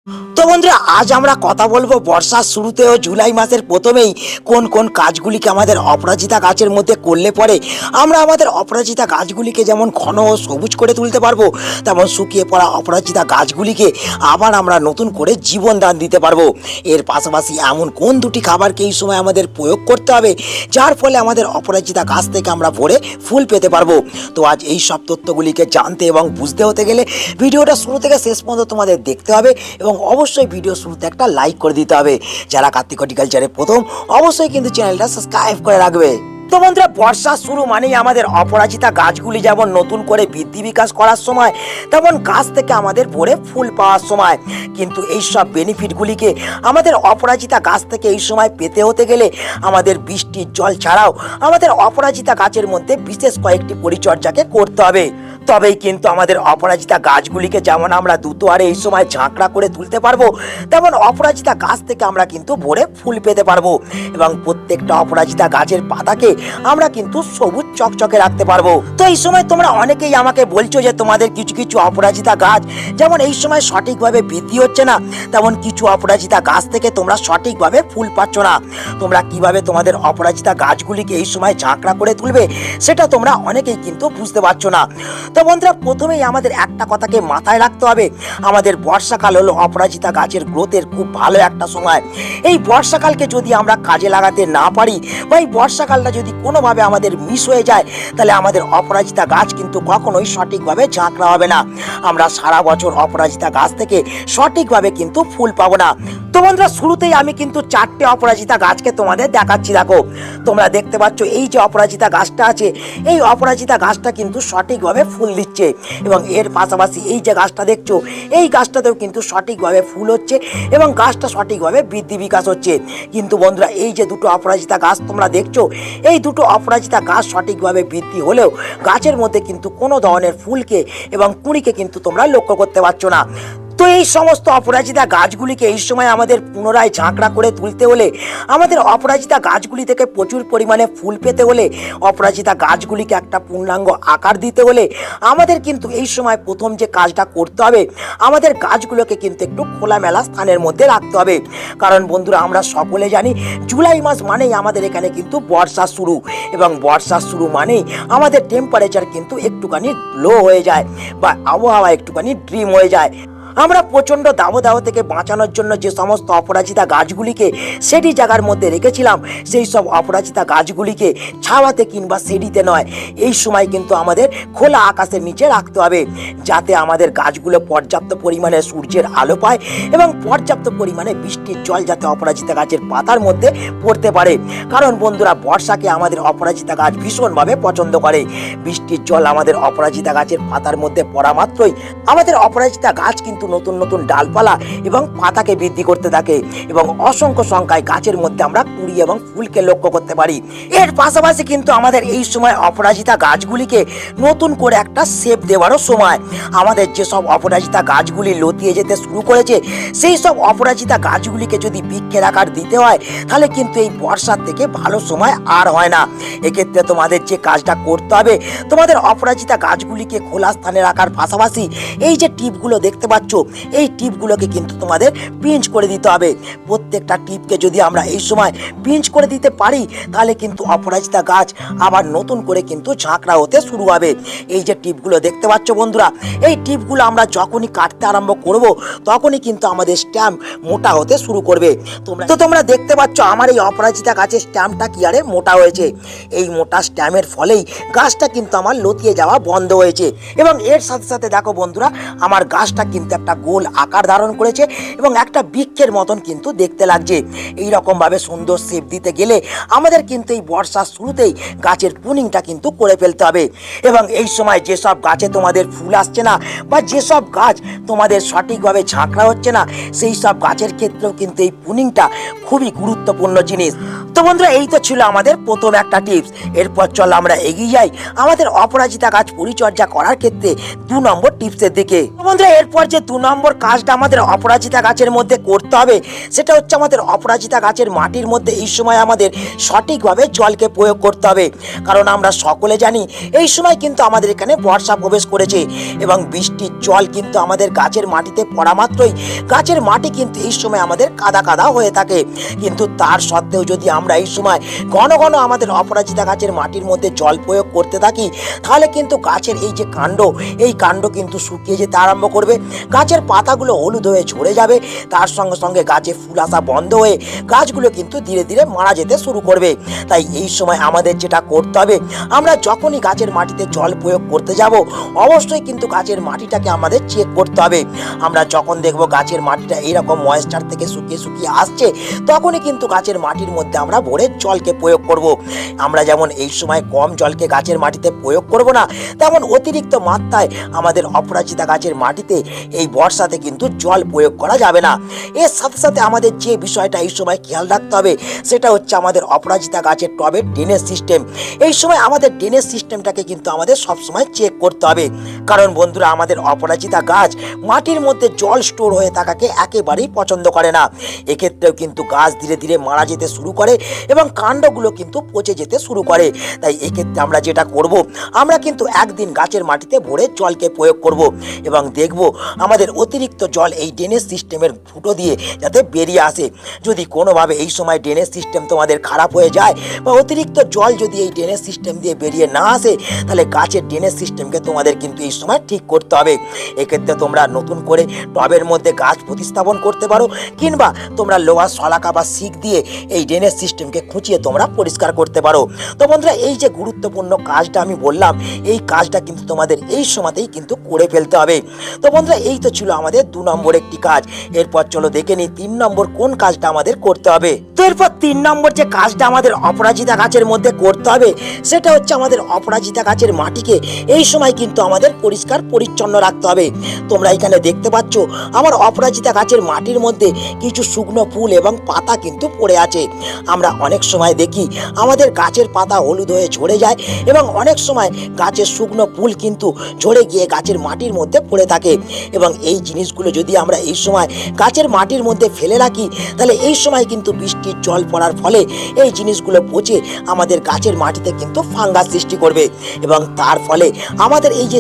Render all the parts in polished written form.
তো বন্ধুরা আজ আমরা কথা বলবো বর্ষার শুরুতে ও জুলাই মাসের প্রথমেই কোন কোন কাজগুলিকে আমাদের অপরাজিতা গাছের মধ্যে করলে পরে আমরা আমাদের অপরাজিতা গাছগুলিকে যেমন ঘন ও সবুজ করে তুলতে পারবো, তেমন শুকিয়ে পড়া অপরাজিতা গাছগুলিকে আবার আমরা নতুন করে জীবন দান দিতে পারবো। এর পাশাপাশি এমন কোন দুটি খাবারকে এই সময় আমাদের প্রয়োগ করতে হবে যার ফলে আমাদের অপরাজিতা গাছ থেকে আমরা ভরে ফুল পেতে পারবো। তো আজ এই সব তথ্যগুলিকে জানতে এবং বুঝতে হতে গেলে ভিডিওটা শুরু থেকে শেষ পর্যন্ত তোমাদের দেখতে হবে এবং অবশ্যই ভিডিও শুরুতে একটা লাইক করে দিতে হবে। যারা কার্তিক হর্টিকালচারে প্রথম অবশ্যই কিন্তু চ্যানেলটা সাবস্ক্রাইব করে রাখবে। তো বন্ধুরা বর্ষা শুরু মানেই আমাদের অপরাজিতা গাছগুলি যেমন নতুন করে বৃদ্ধি বিকাশ করার সময়, তেমন গাছ থেকে আমাদের ভরে ফুল পাওয়ার সময়। কিন্তু এই সব বেনিফিটগুলিকে আমাদের অপরাজিতা গাছ থেকে এই সময় পেতে হতে গেলে আমাদের বৃষ্টির জল ছাড়াও আমাদের অপরাজিতা গাছের মধ্যে বিশেষ কয়েকটি পরিচর্যাকে করতে হবে। তবেই কিন্তু আমাদের অপরাজিতা গাছগুলিকে যেমন আমরা দুতোয়ারে এই সময় ঝাঁকড়া করে তুলতে পারবো, তেমন অপরাজিতা গাছ থেকে আমরা কিন্তু ভরে ফুল পেতে পারবো এবং প্রত্যেকটা অপরাজিতা গাছের পাতাকে আমরা কিন্তু সবুজ চকচকে রাখতে পারবো। তো এই সময় তোমরা অনেকেই আমাকে বলছো যে তোমাদের কিছু কিছু অপরাজিতা গাছ যেমন এই সময় সঠিকভাবে বৃদ্ধি হচ্ছে না, তেমন কিছু অপরাজিতা গাছ থেকে তোমরা সঠিকভাবে ফুল পাচ্ছ না। তোমরা কিভাবে তোমাদের অপরাজিতা গাছগুলিকে এই সময় ঝাঁকড়া করে তুলবে সেটা তোমরা অনেকেই কিন্তু বুঝতে পারছো না। তো বন্ধুরা প্রথমেই আমাদের একটা কথাকে মাথায় রাখতে হবে, আমাদের বর্ষাকাল হলো অপরাজিতা গাছের গ্রোথের খুব ভালো একটা সময়। এই বর্ষাকালকে যদি আমরা কাজে লাগাতে না পারি বা এই বর্ষাকালটা যদি কোনোভাবে আমাদের মিস হয়ে যায়, তাহলে আমাদের অপরাজিতা গাছ কিন্তু কখনোই সঠিকভাবে ঝাঁকড়া হবে না। আমরা সারা বছর অপরাজিতা গাছ থেকে সঠিকভাবে কিন্তু ফুল পাবো না। তো বন্ধুরা শুরুতেই আমি কিন্তু চারটে অপরাজিতা গাছকে তোমাদের দেখাচ্ছি। দেখো তোমরা দেখতে পাচ্ছ এই যে অপরাজিতা গাছটা আছে, এই অপরাজিতা গাছটা কিন্তু সঠিকভাবে ফুল দিচ্ছে এবং এর পাশাপাশি এই যে গাছটা দেখছো, এই গাছটাতেও কিন্তু সঠিকভাবে ফুল হচ্ছে এবং গাছটা সঠিকভাবে বৃদ্ধি বিকাশ হচ্ছে। কিন্তু বন্ধুরা এই যে দুটো অপরাজিতা গাছ তোমরা দেখছো, এই দুটো অপরাজিতা গাছ সঠিকভাবে বৃদ্ধি হলেও গাছের মধ্যে কিন্তু কোনো ধরনের ফুলকে এবং কুঁড়িকে কিন্তু তোমরা লক্ষ্য করতে পারছো না। তো এই সমস্ত অপরাজিতা গাছগুলিকে এই সময় আমাদের পুনরায় ঝাঁকড়া করে তুলতে হলে, আমাদের অপরাজিতা গাছগুলি থেকে প্রচুর পরিমাণে ফুল পেতে হলে, অপরাজিতা গাছগুলিকে একটা পূর্ণাঙ্গ আকার দিতে হলে আমাদের কিন্তু এই সময় প্রথম যে কাজটা করতে হবে, আমাদের গাছগুলোকে কিন্তু একটু খোলামেলা স্থানের মধ্যে রাখতে হবে। কারণ বন্ধুরা আমরা সকলে জানি জুলাই মাস মানেই আমাদের এখানে কিন্তু বর্ষা শুরু এবং বর্ষা শুরু মানেই আমাদের টেম্পারেচার কিন্তু একটুখানি লো হয়ে যায় বা আবহাওয়া একটুখানি ড্রিম হয়ে যায়। আমরা প্রচণ্ড দাবদাহ থেকে বাঁচানোর জন্য যে সমস্ত অপরাজিতা গাছগুলিকে সেডি জায়গার মধ্যে রেখেছিলাম, সেই সব অপরাজিতা গাছগুলিকে ছাওয়াতে কিংবা সেডিতে নয়, এই সময় কিন্তু আমাদের খোলা আকাশের নিচে রাখতে হবে, যাতে আমাদের গাছগুলো পর্যাপ্ত পরিমাণে সূর্যের আলো পায় এবং পর্যাপ্ত পরিমাণে বৃষ্টির জল যাতে অপরাজিতা গাছের পাতার মধ্যে পড়তে পারে। কারণ বন্ধুরা বর্ষাকে আমাদের অপরাজিতা গাছ ভীষণভাবে পছন্দ করে। বৃষ্টির জল আমাদের অপরাজিতা গাছের পাতার মধ্যে পড়া মাত্রই আমাদের অপরাজিতা গাছ কিন্তু নতুন নতুন ডালপালা এবং পাতাকে বৃদ্ধি করতে থাকে এবং অসংখ্য সংখ্যায় গাছের মধ্যে আমরা কুঁড়ি এবং ফুলকে লক্ষ্য করতে পারি। এর পাশাপাশি কিন্তু আমাদের এই সময় অপরাজিতা গাছগুলিকে নতুন করে একটা শেপ দেওয়ারও সময়। আমাদের যেসব অপরাজিতা গাছগুলি লতিয়ে যেতে শুরু করেছে, সেই সব অপরাজিতা গাছগুলিকে যদি বৃক্ষের আকার দিতে হয়, তাহলে কিন্তু এই বর্ষার থেকে ভালো সময় আর হয় না। এক্ষেত্রে তোমাদের যে কাজটা করতে হবে, তোমাদের অপরাজিতা গাছগুলিকে খোলা স্থানে রাখার পাশাপাশি এই যে টিপগুলো দেখতে পাচ্ছ, এই টিপগুলোকে কিন্তু তোমাদের পিঞ্চ করে দিতে হবে। প্রত্যেকটা টিপকে যদি আমরা এই সময় পিঞ্চ করে দিতে পারি, তাহলে কিন্তু অপরাজিতা গাছ আবার নতুন করে কিন্তু ঝাঁকড়া হতে শুরু হবে। এই যে টিপগুলো দেখতে পাচ্ছ বন্ধুরা, এই টিপগুলো আমরা যখনই কাটতে আরম্ভ করব, তখনই কিন্তু আমাদের স্ট্যাম্প মোটা হতে শুরু করবে। তোমরা দেখতে পাচ্ছ আমার এই অপরাজিতা গাছের স্ট্যাম্পটা কি আরে মোটা হয়েছে। এই মোটা স্ট্যাম্পের ফলেই গাছটা কিন্তু আমার লতিয়ে যাওয়া বন্ধ হয়েছে এবং এর সাথে সাথে দেখো বন্ধুরা আমার গাছটা কিন্তু একটা গোল আকার ধারণ করেছে এবং একটা বৃক্ষের মতন কিন্তু দেখতে লাগছে। এই রকম ভাবে সুন্দর শেপ দিতে গেলে আমাদের কিন্তু এই বর্ষার শুরুতেই গাছের প্রুনিংটা কিন্তু করে ফেলতে হবে এবং এই সময় যেসব গাছে তোমাদের ফুল আসছে না বা যেসব গাছ তোমাদের সঠিকভাবে ঝাঁকড়া হচ্ছে না, সেই সব গাছের ক্ষেত্রেও কিন্তু এই প্রুনিংটা খুবই গুরুত্বপূর্ণ জিনিস। তো বন্ধুরা এই তো ছিল আমাদের প্রথম একটা টিপস। এরপর চল আমরা এগিয়ে যাই আমাদের অপরাজিতা গাছ পরিচর্যা করার ক্ষেত্রে 2 নম্বর টিপসের দিকে। বন্ধুরা এরপর যে 2 দু নম্বর কাজটা আমাদের অপরাজিতা গাছের মধ্যে করতে হবে সেটা হচ্ছে আমাদের অপরাজিতা গাছের মাটির মধ্যে এই সময় আমাদের সঠিকভাবে জলকে প্রয়োগ করতে হবে। কারণ আমরা সকলে জানি এই সময় কিন্তু আমাদের এখানে বর্ষা প্রবেশ করেছে এবং বৃষ্টির জল কিন্তু আমাদের গাছের মাটিতে পড়া মাত্রই গাছের মাটি কিন্তু এই সময় আমাদের কাদা কাদা হয়ে থাকে। কিন্তু তার সত্ত্বেও যদি আমরা এই সময় ঘন ঘন আমাদের অপরাজিতা গাছের মাটির মধ্যে জল প্রয়োগ করতে থাকি তাহলে কিন্তু গাছের এই যে কাণ্ড, এই কাণ্ড কিন্তু শুকিয়ে যেতে আরম্ভ করবে, গাছের পাতাগুলো হলুদ হয়ে ঝরে যাবে, তার সঙ্গে সঙ্গে গাছে ফুল আসা বন্ধ হয়ে গাছগুলো কিন্তু ধীরে ধীরে মারা যেতে শুরু করবে। তাই এই সময় আমাদের যেটা করতে হবে, আমরা যখনই গাছের মাটিতে জল প্রয়োগ করতে যাব অবশ্যই কিন্তু গাছের মাটিটাকে আমাদের চেক করতে হবে। আমরা যখন দেখবো গাছের মাটিটা এরকম ময়েশ্চার থেকে শুকিয়ে শুকিয়ে আসছে তখনই কিন্তু গাছের মাটির মধ্যে আমরা ভরে জলকে প্রয়োগ করব। আমরা যেমন এই সময় কম জলকে গাছের মাটিতে প্রয়োগ করব না, তেমন অতিরিক্ত মাত্রায় আমাদের অপরাজিতা গাছের মাটিতে এই বর্ষাতে কিন্তু জল প্রয়োগ করা যাবে না। এর সাথে সাথে আমাদের যে বিষয়টা এই সময় খেয়াল রাখতে হবে সেটা হচ্ছে আমাদের অপরাজিতা গাছের টবের ড্রেনেজ সিস্টেম। এই সময় আমাদের ড্রেনেজ সিস্টেমটাকে কিন্তু আমাদের সবসময় চেক করতে হবে। কারণ বন্ধুরা, আমাদের অপরাজিতা গাছ মাটির মধ্যে জল স্টোর হয়ে থাকাকে একেবারেই পছন্দ করে না। এক্ষেত্রেও কিন্তু গাছ ধীরে ধীরে মারা যেতে শুরু করে এবং কাণ্ডগুলো কিন্তু পচে যেতে শুরু করে। তাই এক্ষেত্রে আমরা যেটা করব, আমরা কিন্তু একদিন গাছের মাটিতে ভরে জলকে প্রয়োগ করব এবং দেখব আমাদের অতিরিক্ত জল এই ড্রেনেজ সিস্টেমের ফুটো দিয়ে যাতে বেরিয়ে আসে। যদি কোনোভাবে এই সময় ড্রেনেজ সিস্টেম তোমাদের খারাপ হয়ে যায় বা অতিরিক্ত জল যদি এই ড্রেনেজ সিস্টেম দিয়ে বেরিয়ে না আসে তাহলে গাছের ড্রেনেজ সিস্টেমকে তোমাদের কিন্তু এই সময় ঠিক করতে হবে। এক্ষেত্রে তোমরা নতুন করে টবের মধ্যে গাছ প্রতিস্থাপন করতে পারো কিংবা তোমরা লোহার শলাকা বা শিক দিয়ে এই ড্রেনেজ সিস্টেমকে খুঁচিয়ে তোমরা পরিষ্কার করতে পারো। তো বন্ধুরা, এই যে গুরুত্বপূর্ণ কাজটা আমি বললাম, এই কাজটা কিন্তু তোমাদের এই সময়তেই কিন্তু করে ফেলতে হবে। তো বন্ধুরা, এই তো ছিল আমাদের 2 নম্বর একটি কাজ। এরপর চলো দেখে নিই 3 নম্বর কোন কাজটা আমাদের করতে হবে। তো এরপর 3 নম্বর যে কাজটা আমাদের অপরাজিতা গাছের মধ্যে করতে হবে সেটা হচ্ছে আমাদের অপরাজিতা গাছের মাটিকে এই সময় কিন্তু আমাদের পরিষ্কার পরিচ্ছন্ন রাখতে হবে। তোমরা এখানে দেখতে পাচ্ছ আমার অপরাজিতা গাছের মাটির মধ্যে কিছু শুকনো ফুল এবং পাতা কিন্তু পড়ে আছে। আমরা অনেক সময় দেখি আমাদের গাছের পাতা হলুদ হয়ে ঝরে যায় এবং অনেক সময় গাছের শুকনো ফুল কিন্তু ঝরে গিয়ে গাছের মাটির মধ্যে পড়ে থাকে। এবং এই জিনিসগুলো যদি আমরা এই সময় গাছের মাটির মধ্যে ফেলে রাখি তাহলে এই সময় কিন্তু বৃষ্টির জল পড়ার ফলে এই জিনিসগুলো পচে আমাদের গাছের মাটিতে কিন্তু ফাঙ্গাস সৃষ্টি করবে এবং তার ফলে আমাদের এই যে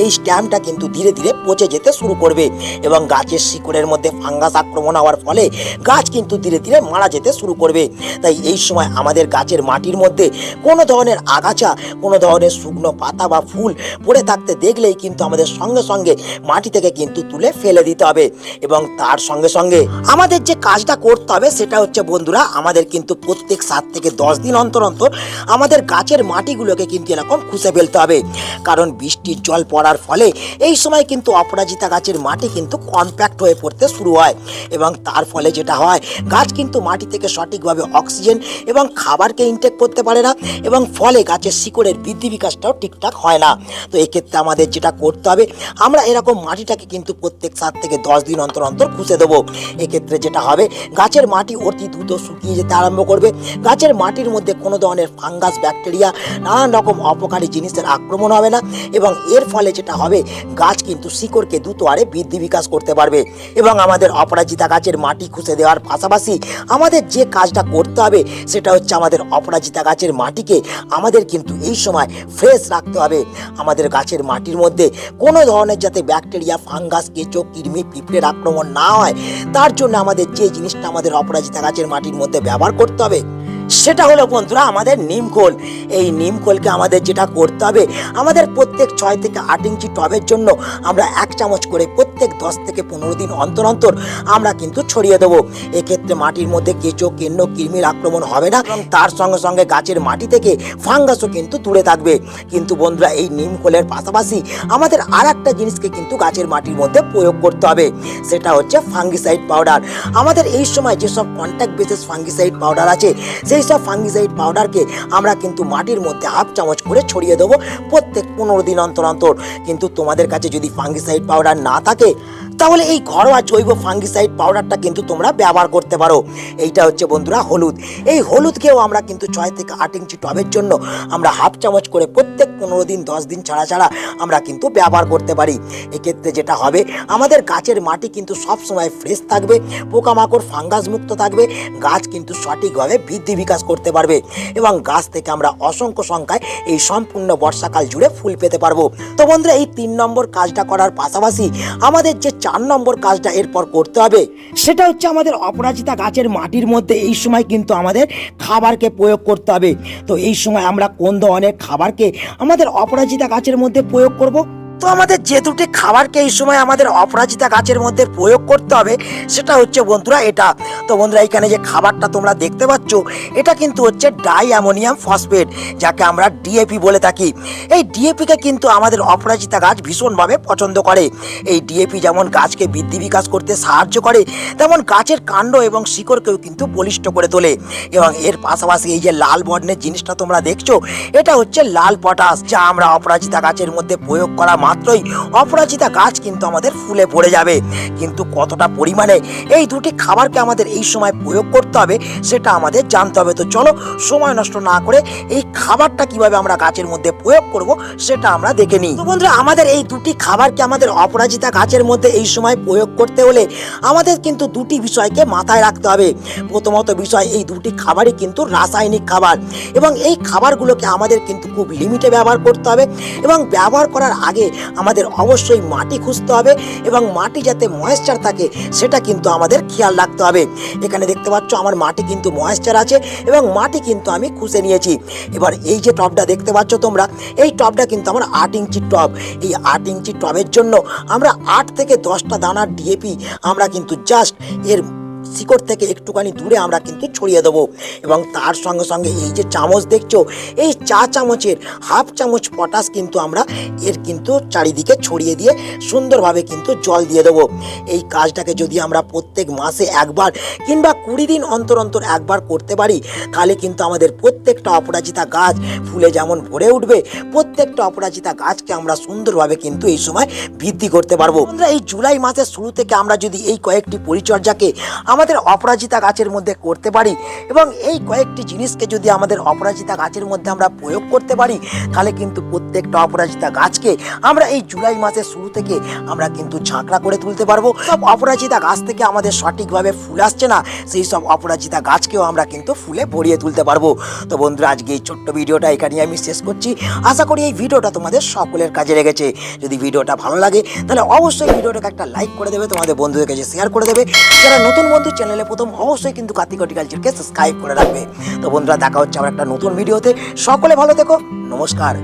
এই স্ট্যামটা কিন্তু ধীরে ধীরে পচে যেতে শুরু করবে এবং গাছের শিকড়ের মধ্যে ফাঙ্গাস আক্রমণ হওয়ার ফলে গাছ কিন্তু ধীরে ধীরে মারা যেতে শুরু করবে। তাই এই সময় আমাদের গাছের মাটির মধ্যে কোনো ধরনের আগাছা, কোনো ধরনের শুকনো পাতা বা ফুল পড়ে থাকতে দেখলেই কিন্তু আমাদের সঙ্গে সঙ্গে মাটি থেকে কিন্তু তুলে ফেলে দিতে হবে। এবং তার সঙ্গে সঙ্গে আমাদের যে কাজটা করতে হবে সেটা হচ্ছে বন্ধুরা, আমাদের কিন্তু প্রত্যেক 7 থেকে 10 দিন অন্তর অন্তর আমাদের গাছের মাটিগুলোকে কিন্তু এরকম খুঁজে ফেলতে হবে। কারণ বৃষ্টির জল পড়ার ফলে এই সময় কিন্তু অপরাজিতা গাছের মাটি কিন্তু কম্প্যাক্ট হয়ে পড়তে শুরু হয় এবং তার ফলে যেটা হয়, গাছ কিন্তু মাটি থেকে সঠিকভাবে অক্সিজেন এবং খাবারকে ইনটেক করতে পারে না এবং ফলে গাছের শিকড়ের বৃদ্ধি বিকাশটাও ঠিকঠাক হয় না। তো এক্ষেত্রে আমাদের যেটা করতে হবে, আমরা এরকম মাটিটাকে কিন্তু প্রত্যেক 7 থেকে 10 দিন অন্তর অন্তর খুঁজে দেবো। এক্ষেত্রে যেটা হবে, গাছের মাটি অতি দ্রুত শুকিয়ে যেতে আরম্ভ করবে, গাছের মাটির মধ্যে কোনো ধরনের ফাঙ্গাস, ব্যাকটেরিয়া, নানান রকম অপকারী জিনিসের আক্রমণ হবে না এবং এর ফলে যেটা হবে, গাছ কিন্তু শিকড়কে দ্রুত হারে বৃদ্ধি বিকাশ করতে পারবে। এবং আমাদের অপরাজিতা গাছের মাটি খুঁজে দেওয়ার পাশাপাশি আমাদের যে কাজটা করতে হবে সেটা হচ্ছে আমাদের অপরাজিতা গাছের মাটিকে আমাদের কিন্তু এই সময় ফ্রেশ রাখতে হবে। আমাদের গাছের মাটির মধ্যে কোনো ধরনের যাতে ব্যাকটেরিয়া, ফাঙ্গাস, কেঁচো, কৃমি, পিঁপড়ের আক্রমণ না হয় তার জন্য আমাদের যে জিনিসটা আমাদের অপরাজিতা গাছের মাটির মধ্যে ব্যবহার করতে হবে সেটা হলো বন্ধুরা আমাদের নিমখোল। এই নিমখোলকে আমাদের যেটা করতে হবে, আমাদের প্রত্যেক 6 থেকে 8 ইঞ্চি টবের জন্য আমরা 1 চামচ করে প্রত্যেক 10 থেকে 15 দিন অন্তর অন্তর আমরা কিন্তু ছড়িয়ে দেবো। এক্ষেত্রে মাটির মধ্যে কেঁচো, কেন্ন, কৃমির আক্রমণ হবে না এবং তার সঙ্গে সঙ্গে গাছের মাটি থেকে ফাঙ্গাসও কিন্তু দূরে থাকবে। কিন্তু বন্ধুরা, এই নিমখোলের পাশাপাশি আমাদের আর একটা জিনিসকে কিন্তু গাছের মাটির মধ্যে প্রয়োগ করতে হবে, সেটা হচ্ছে ফাঙ্গিসাইড পাউডার। আমাদের এই সময় যেসব কন্ট্যাক্ট বেসিস ফাঙ্গিসাইড পাউডার আছে সেই সব ফাঙ্গিসাইড পাউডারকে আমরা কিন্তু মাটির মধ্যে 1/2 চামচ করে ছড়িয়ে দেবো প্রত্যেক 15 দিন অন্তর অন্তর। কিন্তু তোমাদের কাছে যদি ফাঙ্গিসাইড পাউডার না থাকে তাহলে এই ঘরোয়া জৈব ফাঙ্গিসাইড পাউডারটা কিন্তু তোমরা ব্যবহার করতে পারো। এইটা হচ্ছে বন্ধুরা হলুদ। এই হলুদকেও আমরা কিন্তু 6 থেকে 8 ইঞ্চি টবের জন্য আমরা হাফ চামচ করে প্রত্যেক 15 দিন 10 দিন ছাড়া ছাড়া আমরা কিন্তু ব্যবহার করতে পারি। এক্ষেত্রে যেটা হবে, আমাদের গাছের মাটি কিন্তু সব সময় ফ্রেশ থাকবে, পোকামাকড় ফাঙ্গাস মুক্ত থাকবে, গাছ কিন্তু সঠিকভাবে বৃদ্ধি বিকাশ করতে পারবে এবং গাছ থেকে আমরা অসংখ্য সংখ্যায় এই সম্পূর্ণ বর্ষাকাল জুড়ে ফুল পেতে পারবো। তো বন্ধুরা, এই 3 নম্বর কাজটা করার পাশাপাশি আমাদের যে 4 নম্বর কাজটা এরপর করতে হবে, সেটা হচ্ছে আমাদের অপরাজিতা গাছের মাটির মধ্যে এই সময় কিন্তু আমাদের খাবারকে প্রয়োগ করতে হবে। তো এই সময় আমরা কোন ধরনের খাবারকে আমাদের অপরাজিতা গাছের মধ্যে প্রয়োগ করব? তো আমাদের যে দুটি খাবারকে এই সময় আমাদের অপরাজিতা গাছের মধ্যে প্রয়োগ করতে হবে, সেটা হচ্ছে বন্ধুরা এটা। তো বন্ধুরা, এখানে যে খাবারটা তোমরা দেখতে পাচ্ছ, এটা কিন্তু হচ্ছে ডাই অ্যামোনিয়াম ফসফেট, যাকে আমরা ডিএপি বলে থাকি। এই ডিএপিকে কিন্তু আমাদের অপরাজিতা গাছ ভীষণভাবে পছন্দ করে। এই ডিএপি যেমন গাছকে বৃদ্ধি বিকাশ করতে সাহায্য করে, তেমন গাছের কাণ্ড এবং শিকড়কেও কিন্তু বলিষ্ঠ করে তোলে। এবং এর পাশাপাশি এই যে লাল বর্ণের জিনিসটা তোমরা দেখছো, এটা হচ্ছে লাল পটাশ, যা আমরা অপরাজিতা গাছের মধ্যে প্রয়োগ করা মাত্রই অপরাজিতা গাছ কিন্তু আমাদের ফুলে ভরে যাবে। কিন্তু কতটা পরিমাণে এই দুটি খাবারকে আমাদের এই সময় প্রয়োগ করতে হবে সেটা আমাদের জানতে হবে। তো চলো, সময় নষ্ট না করে এই খাবারটা কিভাবে আমরা গাছের মধ্যে প্রয়োগ করব সেটা আমরা দেখে নিই। তো বন্ধুরা, আমাদের এই দুটি খাবারকে আমাদের অপরাজিতা গাছের মধ্যে এই সময় প্রয়োগ করতে হলে আমাদের কিন্তু দুটি বিষয়কে মাথায় রাখতে হবে। প্রথমত বিষয়, এই দুটি খাবারই কিন্তু রাসায়নিক খাবার এবং এই খাবারগুলোকে আমাদের কিন্তু খুব লিমিটে ব্যবহার করতে হবে এবং ব্যবহার করার আগে আমাদের অবশ্যই মাটি খুঁজতে হবে এবং মাটি যাতে ময়েশ্চার থাকে সেটা কিন্তু আমাদের খেয়াল রাখতে হবে। এখানে দেখতে পাচ্ছ আমার মাটি কিন্তু ময়েশ্চার আছে এবং মাটি কিন্তু আমি খুঁজে নিয়েছি। এবার এই যে টবটা দেখতে পাচ্ছ তোমরা, এই টবটা কিন্তু আমার 8 ইঞ্চির টব। এই 8 ইঞ্চি টবের জন্য আমরা 8 থেকে 10টা দানার ডিএপি আমরা কিন্তু জাস্ট এর শিকড় থেকে একটুখানি দূরে আমরা কিন্তু ছড়িয়ে দেবো এবং তার সঙ্গে সঙ্গে এই যে চামচ দেখছো, এই চা চামচের হাফ চামচ পটাশ কিন্তু আমরা এর কিন্তু চারিদিকে ছড়িয়ে দিয়ে সুন্দরভাবে কিন্তু জল দিয়ে দেবো। এই কাজটাকে যদি আমরা প্রত্যেক মাসে একবার কিংবা 20 দিন অন্তর অন্তর একবার করতে পারি, তাহলে কিন্তু আমাদের প্রত্যেকটা অপরাজিতা গাছ ফুলে যেমন ভরে উঠবে, প্রত্যেকটা অপরাজিতা গাছকে আমরা সুন্দরভাবে কিন্তু এই সময় বৃদ্ধি করতে পারবো। আমরা এই জুলাই মাসের শুরু থেকে আমরা যদি এই কয়েকটি পরিচর্যাকে আমাদের অপরাজিতা গাছের মধ্যে করতে পারি এবং এই কয়েকটি জিনিসকে যদি আমাদের অপরাজিতা গাছের মধ্যে আমরা প্রয়োগ করতে পারি, তাহলে কিন্তু প্রত্যেকটা অপরাজিতা গাছকে আমরা এই জুলাই মাসের শুরু থেকে আমরা কিন্তু ঝাঁকড়া করে তুলতে পারবো। সব অপরাজিতা গাছ থেকে আমাদের সঠিকভাবে ফুল আসছে না, সেই সব অপরাজিতা গাছকেও আমরা কিন্তু ফুলে ভরিয়ে তুলতে পারবো। তো বন্ধুরা, আজকে এই ছোট্ট ভিডিওটা এখানেই আমি শেষ করছি। আশা করি এই ভিডিওটা তোমাদের সকলের কাজে লেগেছে। যদি ভিডিওটা ভালো লাগে তাহলে অবশ্যই ভিডিওটাকে একটা লাইক করে দেবে, তোমাদের বন্ধুদের কাছে শেয়ার করে দেবে। যারা নতুন বন্ধু চ্যানেলে প্রথম, অবশ্যই কিন্তু কার্তিক হর্টিকালচারকে সাবস্ক্রাইব করে রাখবে। তো বন্ধুরা, দেখা হচ্ছে আবার একটা নতুন ভিডিওতে। সকলে ভালো থেকো, নমস্কার।